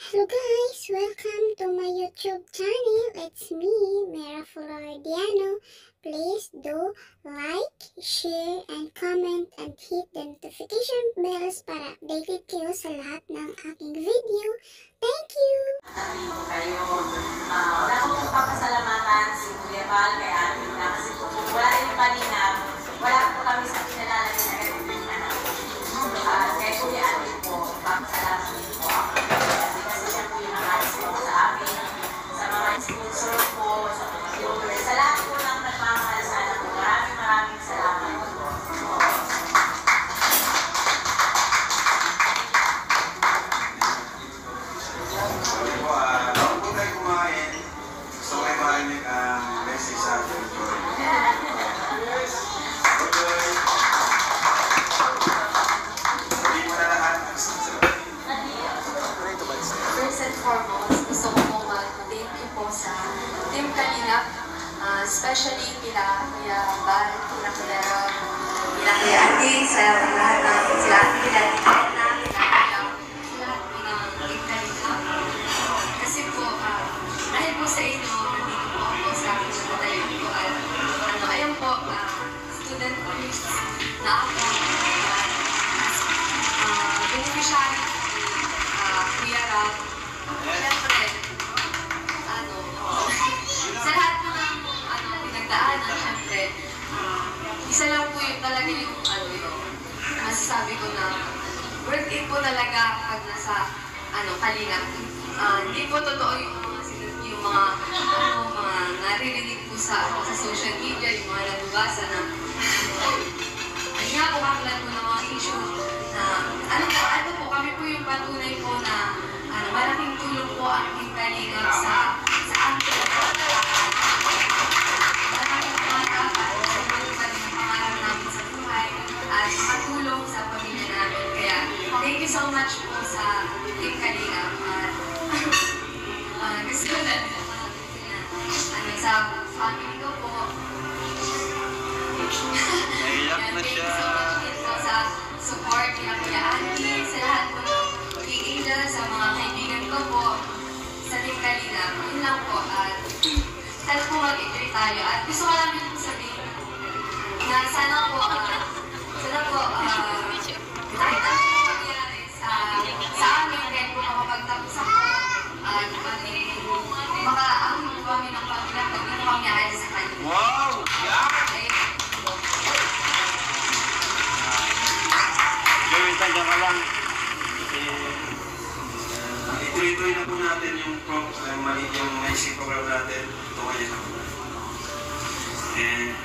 Hello guys, welcome to my YouTube channel. It's me, Mera Floridiano. Please do like, share, and comment and hit the notification bells para updated kayo sa lahat ng aking video. Thank you! Kayo, wala ko pong papasalamatan si Kuya Val kay Ate na kasi po wala rin palinap, wala po kami sa kinalala na ganun kay Kuya Ate po, papasalamat po ako kasi siya po yung nakalis po sa akin, sa mga sponsor po, sa mga viewers, sa lahat po ng nagmamahal sa anak po. Maraming salamat po. First and foremost, gusto ko pong mag-thank you po sa Team Kalingap, especially kila Kuya Val, kila Kuya Rob, kila Kuya Ate, sa lahat ng sila, kila Tita, kila Team Kalingap. Kasi po, dahil po sa inyo, nandito po ako sa pinatalayan ko at ayun po, student na ako, beneficiary Kuya Rob. Siyempre, sa lahat po ng pinagdaanan, siyempre, isa lang po yung talaga yung masasabi ko na worth it po talaga pag nasa Kalingap. Hindi po totoo yung mga naririnig po sa social media, yung mga nababasa na hindi nga po kakulan po ng mga issue na ano po, kami po yung patunay po na malaking tulong po ang Team Kalingap sa akin. Malaking pangatapan sa matupad ng pangarap namin sa buhay at makatulong sa pamilya namin. Kaya thank you so much po sa Team Kalingap. At gusto ko na sa family ko po. Naiyak na siya. Thank you so much din po sa support nila Kuya Ate, sa lahat po ng Angel, sa mga kaibigan ko po sa Team Kalingap. Yun lang po. At sana po mag-enjoy tayo. At gusto ko lang din po sabihin na sana po kahit ano po mangyari sa amin, kahit po makapagtapos ako at makaahon po kami ng pamilya pag hindi po kami aalis sa kanila. Wow! Okay? Gawin tanda ka lang. Ituloy-tuloy na po natin yung maliit yung naisip program natin. Ito ngayon. And